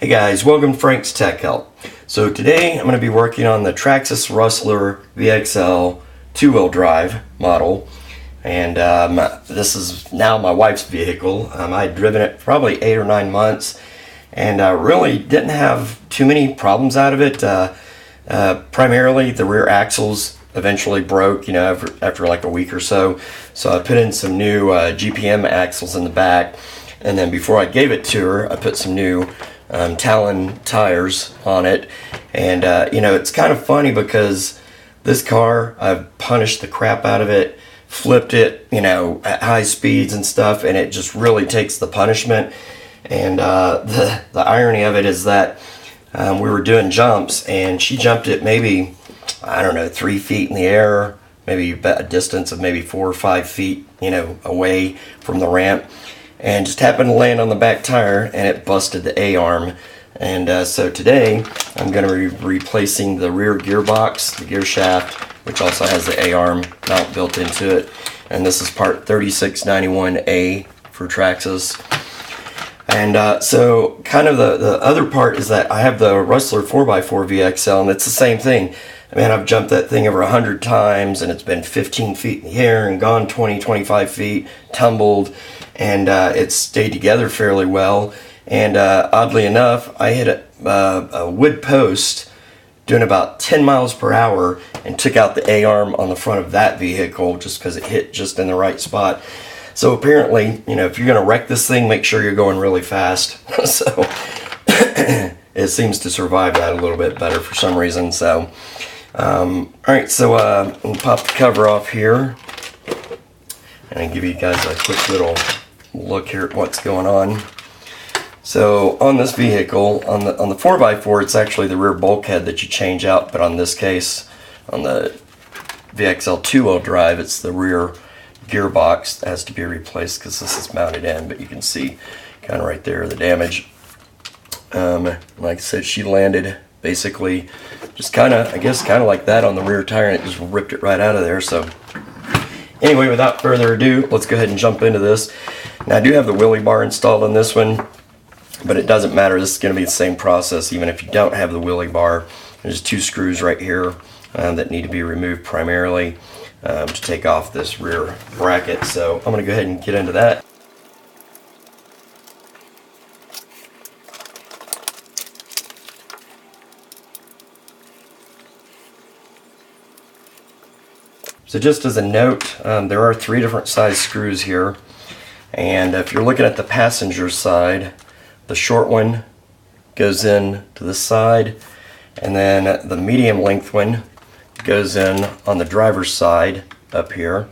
Hey guys, welcome to Frank's Tech Help. So today I'm going to be working on the Traxxas Rustler VXL two-wheel drive model, and this is now my wife's vehicle. I'd driven it for probably 8 or 9 months, and really didn't have too many problems out of it. Primarily the rear axles eventually broke, after like a week or so. So I put in some new GPM axles in the back, and then before I gave it to her, I put some new Talon tires on it. And it's kind of funny because this car, I've punished the crap out of it, flipped it, at high speeds and stuff, and it just really takes the punishment. And the irony of it is that we were doing jumps, and she jumped it maybe, I don't know, 3 feet in the air, maybe a distance of maybe 4 or 5 feet, away from the ramp, and just happened to land on the back tire, and it busted the A-arm. And so today I'm going to be replacing the rear gearbox, the gear shaft, which also has the A-arm mount built into it. And this is part 3691A for Traxxas. And so kind of the other part is that I have the Rustler 4x4 VXL, and it's the same thing. Man, I've jumped that thing over 100 times, and it's been 15 feet in the air and gone 20, 25 feet, tumbled, and it's stayed together fairly well. And oddly enough, I hit a wood post doing about 10 miles per hour and took out the A-arm on the front of that vehicle just because it hit just in the right spot. So apparently, if you're going to wreck this thing, make sure you're going really fast. So it seems to survive that a little bit better for some reason. So alright, so we'll pop the cover off here and give you guys a quick little look here at what's going on. So on this vehicle, on the 4x4, it's actually the rear bulkhead that you change out, but on this case, on the VXL two-wheel drive, it's the rear gearbox that has to be replaced because this is mounted in, but you can see kind of right there the damage. Like I said, she landed basically just kind of like that on the rear tire, and it just ripped it right out of there. So anyway, without further ado, let's go ahead and jump into this. Now I do have the wheelie bar installed on this one, but it doesn't matter. This is going to be the same process even if you don't have the wheelie bar. There's 2 screws right here that need to be removed primarily to take off this rear bracket. So I'm going to go ahead and get into that. So just as a note, there are 3 different size screws here, and if you're looking at the passenger side, the short one goes in to the side, and then the medium length one goes in on the driver's side up here,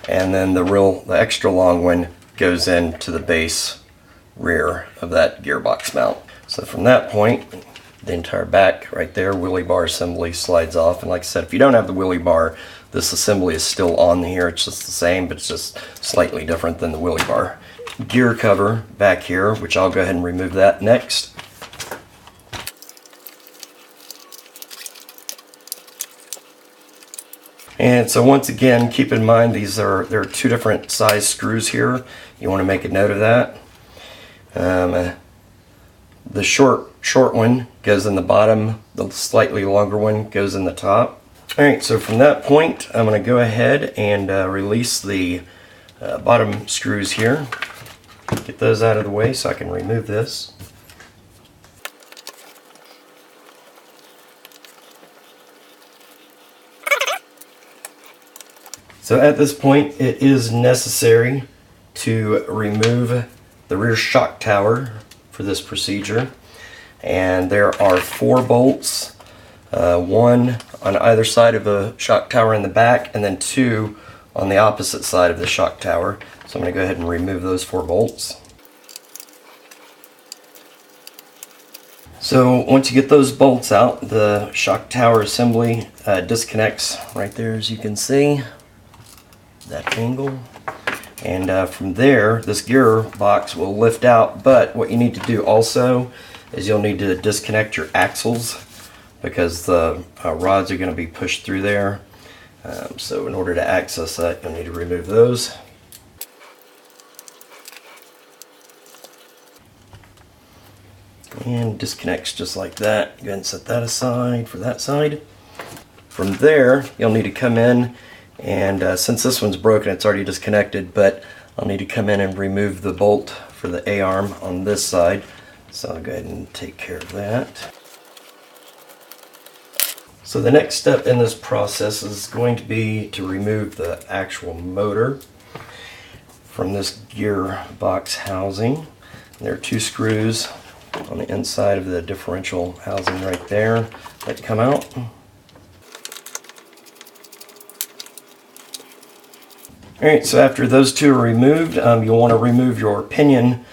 and then the extra long one goes into the base rear of that gearbox mount. So from that point, the entire back right there, wheelie bar assembly slides off. And like I said, if you don't have the wheelie bar, this assembly is still on here. It's just the same, but it's just slightly different than the wheelie bar. Gear cover back here, which I'll go ahead and remove that next. And so once again, keep in mind there are 2 different size screws here. You want to make a note of that. The short one goes in the bottom, the slightly longer one goes in the top. Alright, so from that point, I'm going to go ahead and release the bottom screws here. Get those out of the way so I can remove this. So at this point, it is necessary to remove the rear shock tower for this procedure. And there are 4 bolts, 1 on either side of the shock tower in the back, and then 2 on the opposite side of the shock tower. So I'm going to go ahead and remove those 4 bolts. So once you get those bolts out, the shock tower assembly disconnects right there, as you can see, that angle. And from there, this gearbox will lift out, but what you need to do also is you'll need to disconnect your axles because the rods are going to be pushed through there. So in order to access that, you'll need to remove those. and disconnects just like that. Go ahead and set that aside for that side. From there, you'll need to come in and since this one's broken, it's already disconnected, but I'll need to come in and remove the bolt for the A-arm on this side. So I'll go ahead and take care of that. So the next step in this process is going to be to remove the actual motor from this gearbox housing. There are 2 screws on the inside of the differential housing right there that come out. Alright, so after those 2 are removed, you'll want to remove your pinion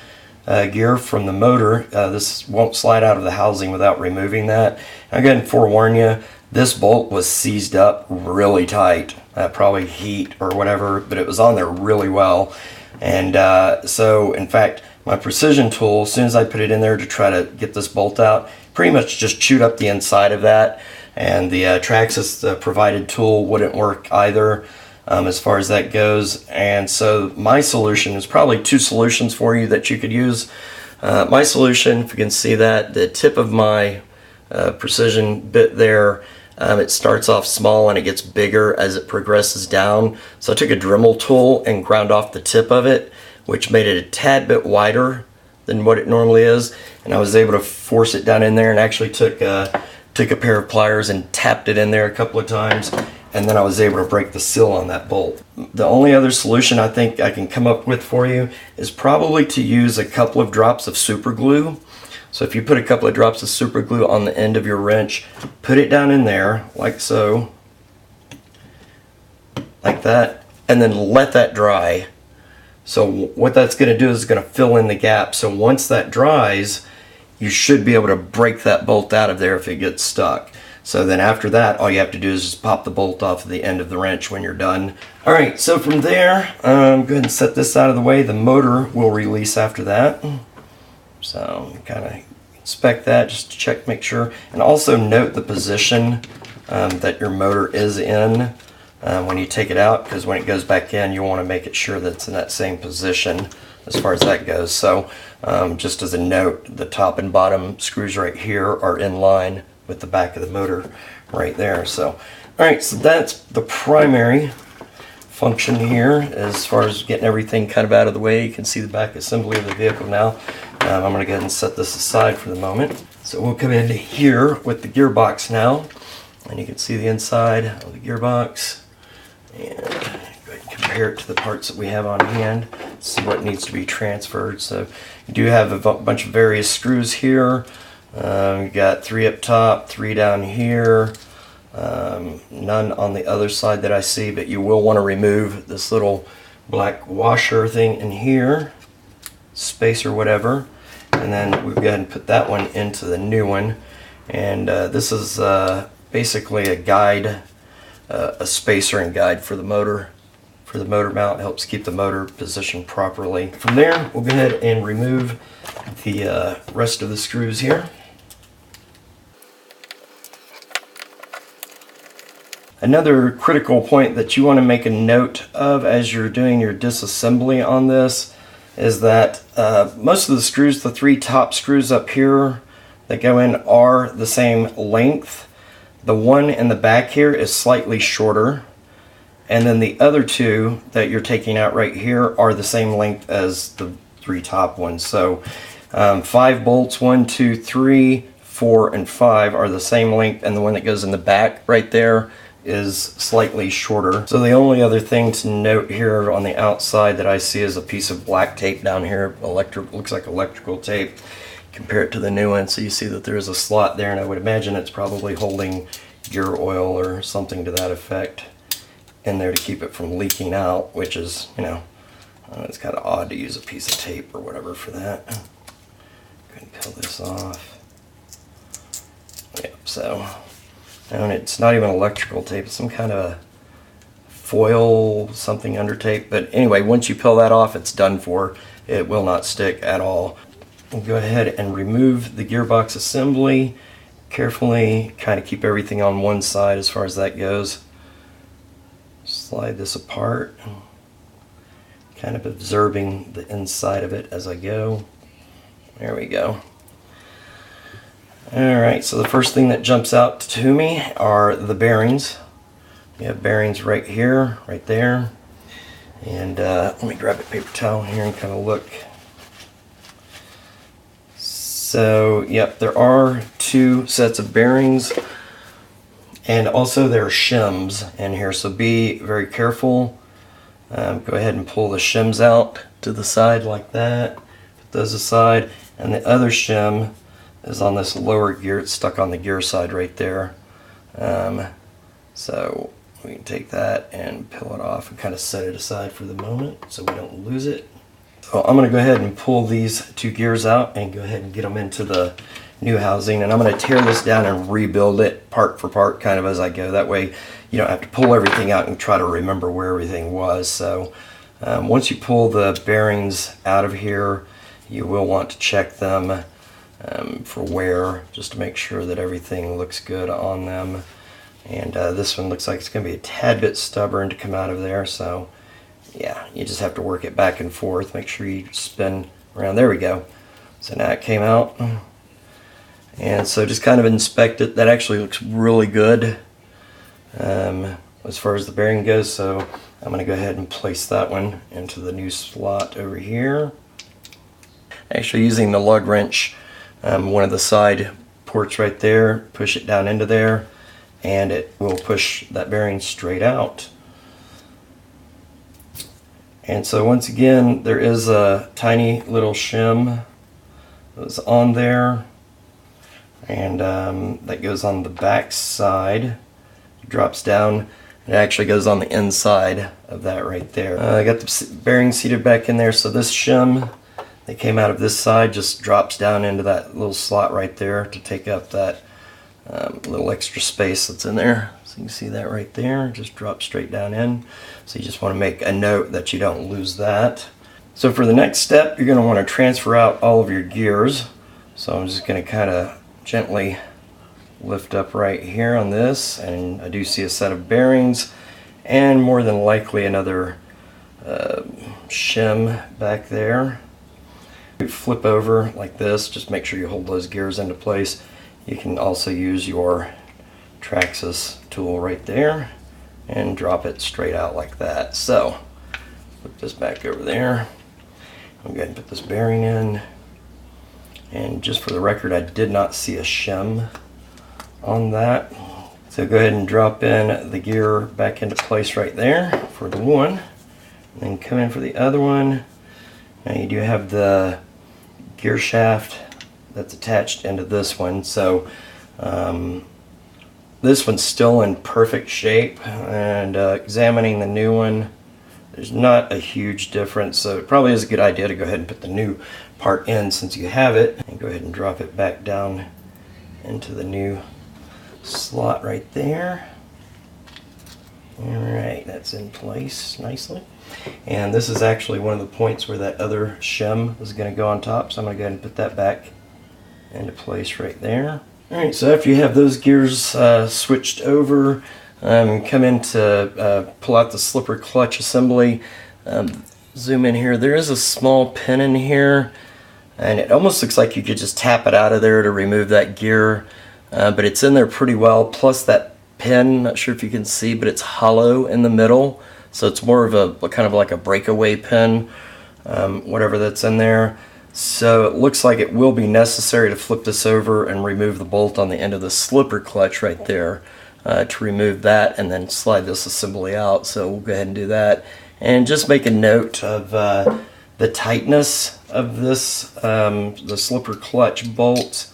gear from the motor. This won't slide out of the housing without removing that. I'll go ahead and forewarn you, this bolt was seized up really tight. Probably heat or whatever, but it was on there really well. And so, in fact, my precision tool, as soon as I put it in there to try to get this bolt out, pretty much just chewed up the inside of that. And the Traxxas provided tool wouldn't work either. As far as that goes. And so my solution is probably 2 solutions for you that you could use. My solution, if you can see that, the tip of my precision bit there, it starts off small and it gets bigger as it progresses down. So I took a Dremel tool and ground off the tip of it, which made it a tad bit wider than what it normally is. And I was able to force it down in there and actually took a pair of pliers and tapped it in there a couple of times. And then I was able to break the seal on that bolt. The only other solution I think I can come up with for you is probably to use a couple of drops of super glue. So if you put a couple of drops of super glue on the end of your wrench, put it down in there like so, like that, and then let that dry. So what that's going to do is it's going to fill in the gap. So once that dries, you should be able to break that bolt out of there if it gets stuck. So then after that, all you have to do is just pop the bolt off the end of the wrench when you're done. Alright, so from there, go ahead and set this out of the way. The motor will release after that. So kind of inspect that just to check, make sure. And also note the position that your motor is in when you take it out, because when it goes back in, you want to make it sure that it's in that same position as far as that goes. So just as a note, the top and bottom screws right here are in line with the back of the motor right there. So alright, so that's the primary function here as far as getting everything kind of out of the way. You can see the back assembly of the vehicle now. I'm going to go ahead and set this aside for the moment. So we'll come into here with the gearbox now, and you can see the inside of the gearbox and go ahead and compare it to the parts that we have on hand, see what needs to be transferred. So you do have a bunch of various screws here. You got 3 up top, 3 down here, none on the other side that I see, but you will want to remove this little black washer thing in here, space or whatever, and then we'll go ahead and put that one into the new one. And this is basically a guide, a spacer and guide for the motor. For the motor mount, helps keep the motor positioned properly. From there, we'll go ahead and remove the rest of the screws here. Another critical point that you want to make a note of as you're doing your disassembly on this is that most of the screws, the 3 top screws up here that go in, are the same length. The one in the back here is slightly shorter, and then the other 2 that you're taking out right here are the same length as the 3 top ones. So 5 bolts, 1, 2, 3, 4, and 5 are the same length, and the one that goes in the back right there is slightly shorter. So the only other thing to note here on the outside that I see is a piece of black tape down here. Looks like electrical tape. Compare it to the new one, so you see that there is a slot there, and I would imagine it's probably holding gear oil or something to that effect in there to keep it from leaking out, which is, you know, it's kind of odd to use a piece of tape or whatever for that. Go ahead and peel this off. Yep, so, and it's not even electrical tape, it's some kind of foil something under tape. But anyway, once you peel that off, it's done for. It will not stick at all. We'll go ahead and remove the gearbox assembly. Carefully kind of keep everything on one side as far as that goes. Slide this apart, kind of observing the inside of it as I go. There we go. Alright, so the first thing that jumps out to me are the bearings. We have bearings right here, right there. And let me grab a paper towel here and kind of look. So, yep, there are 2 sets of bearings. And also there are shims in here, so be very careful. Go ahead and pull the shims out to the side like that. Put those aside. And the other shim is on this lower gear. It's stuck on the gear side right there. So we can take that and peel it off and kind of set it aside for the moment so we don't lose it. So I'm going to go ahead and pull these 2 gears out and go ahead and get them into the new housing, and I'm going to tear this down and rebuild it part for part kind of as I go. That way you don't have to pull everything out and try to remember where everything was. So once you pull the bearings out of here, you will want to check them for wear, just to make sure that everything looks good on them. And this one looks like it's going to be a tad bit stubborn to come out of there, so yeah, you just have to work it back and forth. Make sure you spin around. There we go. So now it came out. And so just kind of inspect it. That actually looks really good as far as the bearing goes. So I'm going to go ahead and place that one into the new slot over here. Actually using the lug wrench, one of the side ports right there, push it down into there, and it will push that bearing straight out. And so once again, there is a tiny little shim that's on there. And that goes on the back side. It drops down, and it actually goes on the inside of that right there. I got the bearing seated back in there, so this shim that came out of this side just drops down into that little slot right there to take up that little extra space that's in there. So you can see that right there, just drops straight down in. So you just want to make a note that you don't lose that. So for the next step, you're going to want to transfer out all of your gears. So I'm just going to kind of gently lift up right here on this, and I do see a set of bearings and more than likely another shim back there. Flip over like this, just make sure you hold those gears into place. You can also use your Traxxas tool right there and drop it straight out like that. So put this back over there. I'm going to put this bearing in. And just for the record, I did not see a shim on that. So go ahead and drop in the gear back into place right there for the one. And then come in for the other one. Now you do have the gear shaft that's attached into this one. So this one's still in perfect shape. And examining the new one, there's not a huge difference. So it probably is a good idea to go ahead and put the new part in since you have it, and go ahead and drop it back down into the new slot right there. Alright, that's in place nicely. And this is actually one of the points where that other shim is going to go on top, so I'm going to go ahead and put that back into place right there. Alright, so after you have those gears switched over, come in to pull out the slipper clutch assembly. Zoom in here. There is a small pin in here, and it almost looks like you could just tap it out of there to remove that gear, but it's in there pretty well. Plus that pin, not sure if you can see, but it's hollow in the middle, so it's more of a kind of like a breakaway pin, whatever that's in there. So it looks like it will be necessary to flip this over and remove the bolt on the end of the slipper clutch right there, to remove that and then slide this assembly out. So we'll go ahead and do that. And just make a note of the tightness of this, the slipper clutch bolt.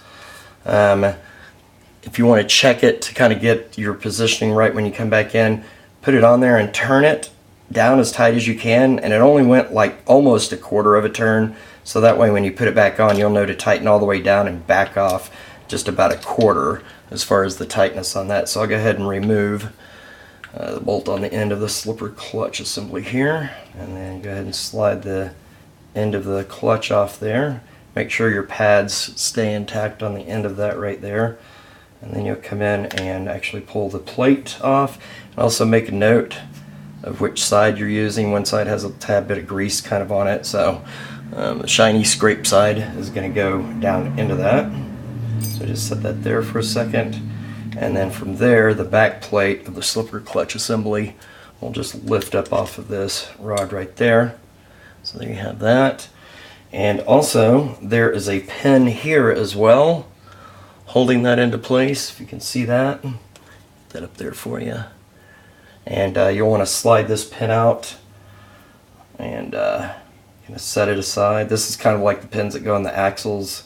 If you want to check it to kind of get your positioning right when you come back in, put it on there and turn it down as tight as you can. And it only went like almost a quarter of a turn. So that way when you put it back on, you'll know to tighten all the way down and back off just about a quarter as far as the tightness on that. So I'll go ahead and remove the bolt on the end of the slipper clutch assembly here, and then go ahead and slide the end of the clutch off there. Make sure your pads stay intact on the end of that right there, and then you'll come in and actually pull the plate off. And also make a note of which side you're using. One side has a tad bit of grease kind of on it, so the shiny scrape side is going to go down into that. So So just set that there for a second, and then from there the back plate of the slipper clutch assembly will just lift up off of this rod right there. So there you have that. And also there is a pin here as well holding that into place, if you can see that. Put that up there for you. And you'll want to slide this pin out and kind of set it aside. This is kind of like the pins that go in the axles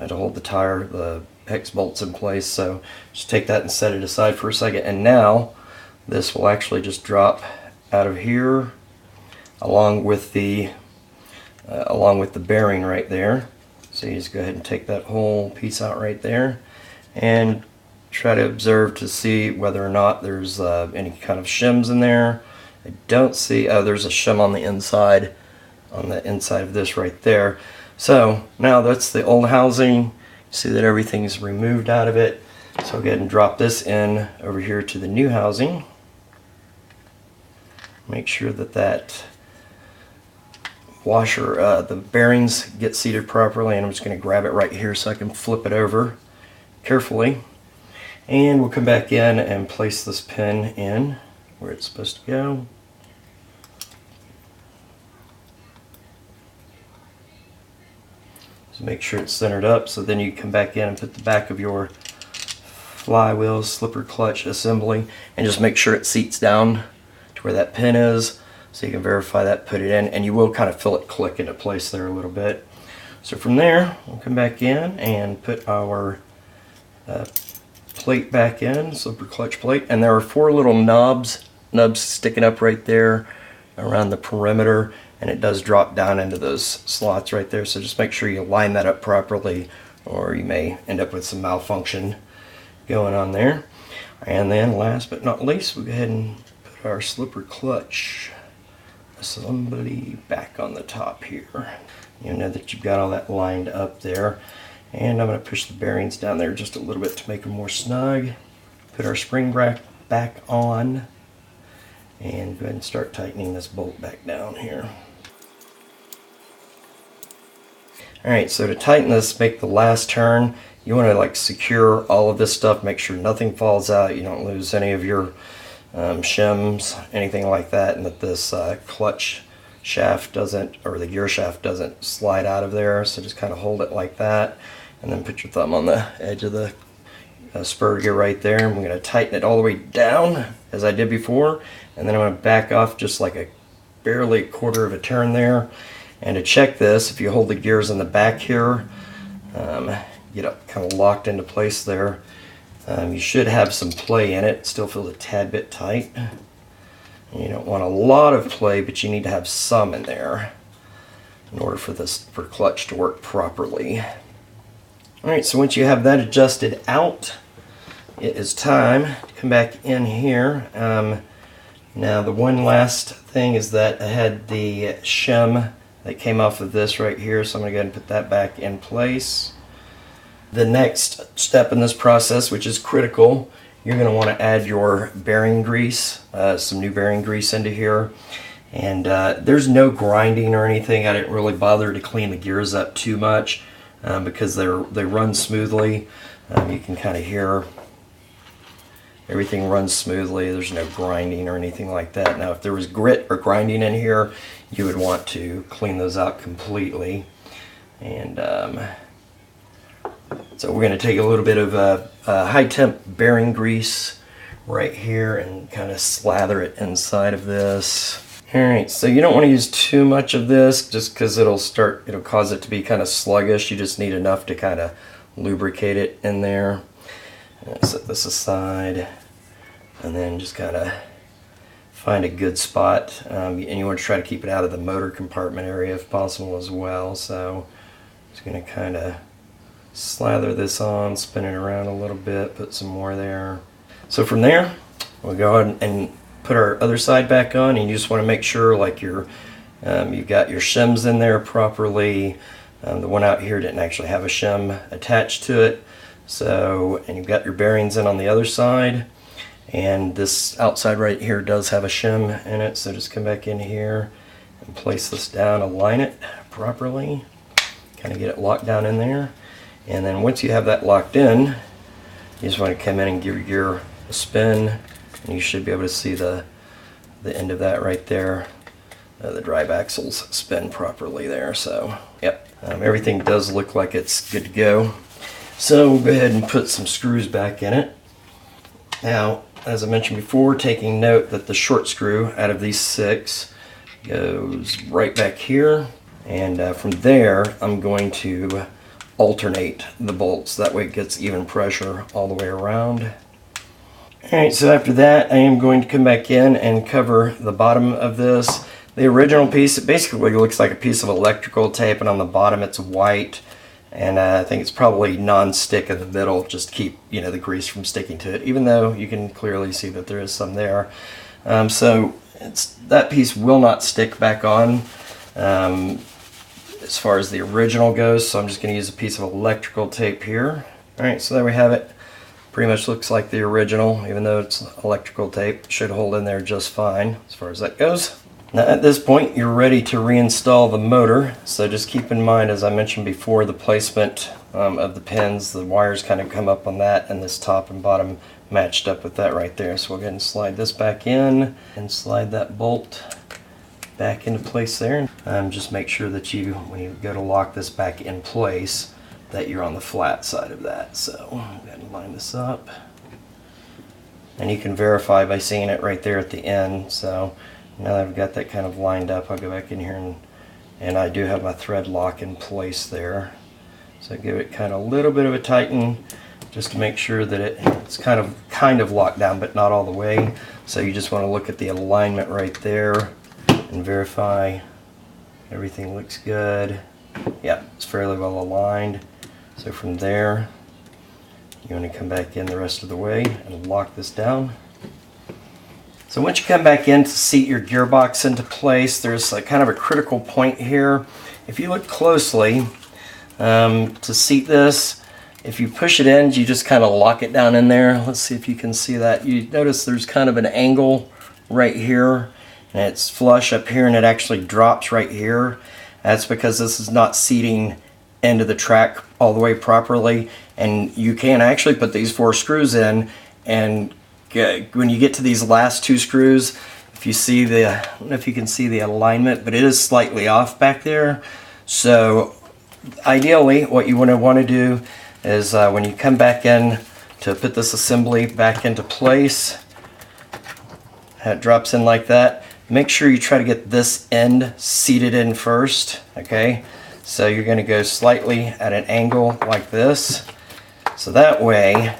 to hold the tire, the hex bolts in place. So just take that and set it aside for a second. And now this will actually just drop out of here along with the bearing right there. So you just go ahead and take that whole piece out right there and try to observe to see whether or not there's any kind of shims in there. I don't see, oh, there's a shim on the inside of this right there. So now that's the old housing. See that everything's removed out of it. So I'll go ahead and drop this in over here to the new housing. Make sure that that washer, the bearings get seated properly, and I'm just going to grab it right here so I can flip it over carefully. And we'll come back in and place this pin in where it's supposed to go. So make sure it's centered up, so then you come back in and put the back of your flywheel slipper clutch assembly and just make sure it seats down to where that pin is, so you can verify that, put it in, and you will kind of feel it click into place there a little bit. So from there, we'll come back in and put our plate back in, slipper clutch plate, and there are 4 little nubs sticking up right there around the perimeter, and it does drop down into those slots right there. So just make sure you line that up properly, or you may end up with some malfunction going on there. And then last but not least, we'll go ahead and put our slipper clutch assembly back on the top here. You know that you've got all that lined up there. And I'm going to push the bearings down there just a little bit to make them more snug. Put our spring bracket back on and go ahead and start tightening this bolt back down here. Alright, so to tighten this, make the last turn, you want to like secure all of this stuff, make sure nothing falls out, you don't lose any of your shims, anything like that, and that this clutch shaft doesn't, or the gear shaft doesn't slide out of there. So just kind of hold it like that, and then put your thumb on the edge of the spur gear right there, and we're going to tighten it all the way down as I did before, and then I'm going to back off just like a barely a quarter of a turn there. And to check this, if you hold the gears in the back here, get it kind of locked into place there, you should have some play in it. Still feels a tad bit tight. You don't want a lot of play, but you need to have some in there in order for clutch to work properly. Alright, so once you have that adjusted out, it is time to come back in here. Now the one last thing is that I had the shim that came off of this right here, so I'm going to go ahead and put that back in place. The next step in this process, which is critical, you're going to want to add your bearing grease, some new bearing grease into here. And there's no grinding or anything. I didn't really bother to clean the gears up too much because they run smoothly. You can kind of hear everything runs smoothly. There's no grinding or anything like that. Now if there was grit or grinding in here, you would want to clean those out completely. And so we're going to take a little bit of high temp bearing grease right here and kind of slather it inside of this. Alright, so you don't want to use too much of this just because it'll cause it to be kind of sluggish. You just need enough to kind of lubricate it in there. Set this aside and then just kind of find a good spot, and you want to try to keep it out of the motor compartment area if possible as well. So just going to kind of slather this on, spin it around a little bit, put some more there. So from there we'll go ahead and put our other side back on, and you just want to make sure like you've got your shims in there properly. The one out here didn't actually have a shim attached to it, and you've got your bearings in on the other side, and this outside right here does have a shim in it. So just come back in here and place this down, align it properly, kind of get it locked down in there. And then once you have that locked in, you just want to come in and give your gear a spin, and you should be able to see the end of that right there. The drive axles spin properly there, so yep, everything does look like it's good to go. So we'll go ahead and put some screws back in it. Now, as I mentioned before, taking note that the short screw out of these 6 goes right back here, and from there I'm going to alternate the bolts, that way it gets even pressure all the way around. Alright, so after that I am going to come back in and cover the bottom of this. The original piece, it basically looks like a piece of electrical tape, and on the bottom it's white, and I think it's probably non-stick in the middle, just keep the grease from sticking to it, even though you can clearly see that there is some there. So that piece will not stick back on as far as the original goes, so I'm just going to use a piece of electrical tape here. Alright, so there we have it. Pretty much looks like the original, even though it's electrical tape. It should hold in there just fine as far as that goes. Now at this point you're ready to reinstall the motor, so just keep in mind, as I mentioned before, the placement of the pins. The wires kind of come up on that, and this top and bottom matched up with that right there. So we'll go ahead and slide this back in and slide that bolt back into place there. Just make sure that when you go to lock this back in place, that you're on the flat side of that. So go ahead and line this up, and you can verify by seeing it right there at the end. So now that I've got that kind of lined up, I'll go back in here and I do have my thread lock in place there. So give it kind of a little bit of a tighten, just to make sure that it's kind of locked down, but not all the way. So you just want to look at the alignment right there and verify everything looks good. Yeah, it's fairly well aligned. So from there, you want to come back in the rest of the way and lock this down. So once you come back in to seat your gearbox into place, there's kind of a critical point here. If you look closely to seat this, if you push it in, you just kind of lock it down in there. Let's see if you can see that. You notice there's kind of an angle right here, and it's flush up here, and it actually drops right here. That's because this is not seating into the track all the way properly, and you can actually put these 4 screws in, and when you get to these last 2 screws, if you see I don't know if you can see the alignment, but it is slightly off back there. So ideally what you want to do is when you come back in to put this assembly back into place, it drops in like that. Make sure you try to get this end seated in first, okay? So you're going to go slightly at an angle like this. So that way,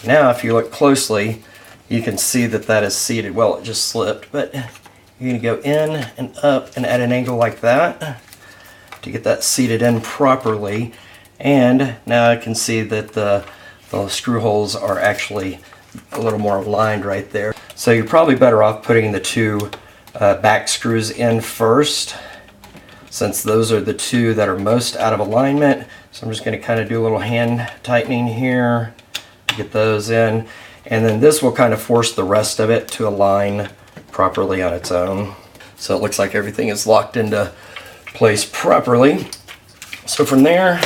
now if you look closely, you can see that that is seated. Well, it just slipped, but you're going to go in and up and at an angle like that to get that seated in properly. And now I can see that the screw holes are actually a little more aligned right there. So you're probably better off putting the 2 back screws in first, since those are the 2 that are most out of alignment. So I'm just going to kind of do a little hand tightening here, get those in, and then this will kind of force the rest of it to align properly on its own. So it looks like everything is locked into place properly. So from there,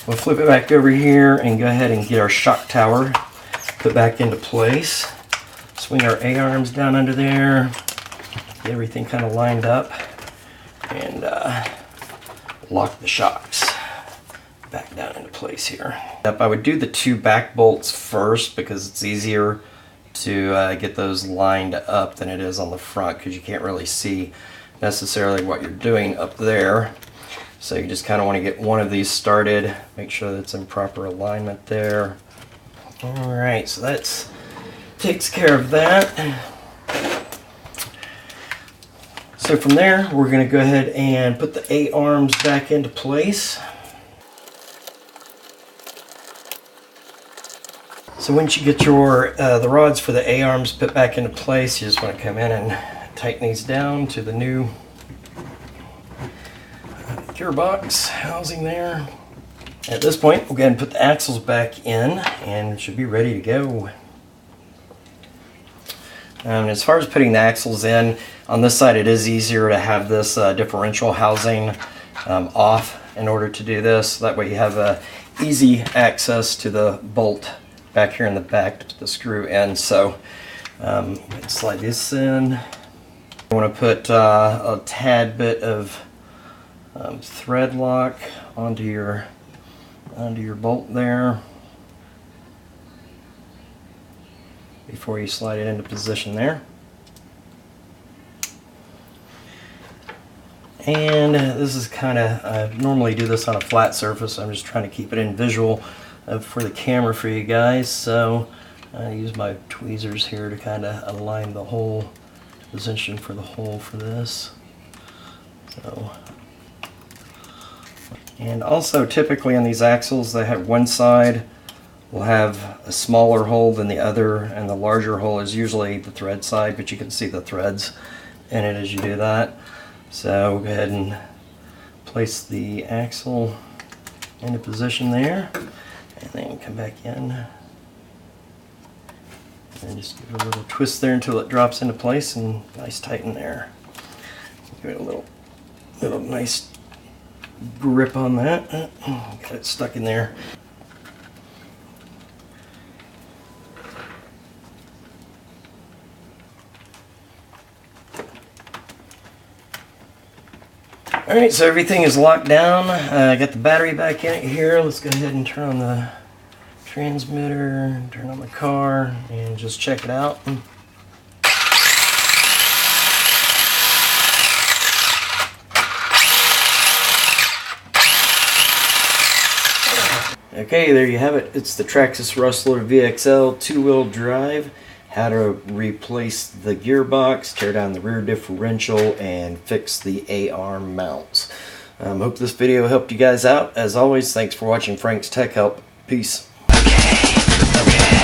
we'll flip it back over here and go ahead and get our shock tower put back into place. Swing our A-arms down under there, get everything kind of lined up, and lock the shocks back down into place here. I would do the 2 back bolts first because it's easier to get those lined up than it is on the front, because you can't really see necessarily what you're doing up there. So you just kind of want to get one of these started, make sure that it's in proper alignment there. Alright, so that takes care of that. So from there, we're going to go ahead and put the A-arms back into place. So once you get your the rods for the A-arms put back into place, you just want to come in and tighten these down to the new gearbox housing there. At this point, we'll go ahead and put the axles back in, and it should be ready to go. As far as putting the axles in, on this side it is easier to have this differential housing off in order to do this. That way you have easy access to the bolt back here in the back to the screw end. So let's slide this in. I want to put a tad bit of thread lock onto your bolt there before you slide it into position there. And this is kind of, I normally do this on a flat surface. I'm just trying to keep it in visual for the camera for you guys. So I use my tweezers here to kind of align the hole, position for the hole for this. So, and also typically on these axles, they have one side will have a smaller hole than the other, and the larger hole is usually the thread side, but you can see the threads in it as you do that. So we'll go ahead and place the axle into position there, and then come back in and just give it a little twist there until it drops into place and nice tighten there. Give it a little nice grip on that. Got it stuck in there. Alright, so everything is locked down. I got the battery back in it here. Let's go ahead and turn on the transmitter, turn on the car, and just check it out. Okay, there you have it. It's the Traxxas Rustler VXL 2-wheel drive. How to replace the gearbox, tear down the rear differential, and fix the A-arm mounts. Hope this video helped you guys out. As always, thanks for watching Frank's Tech Help. Peace. Okay.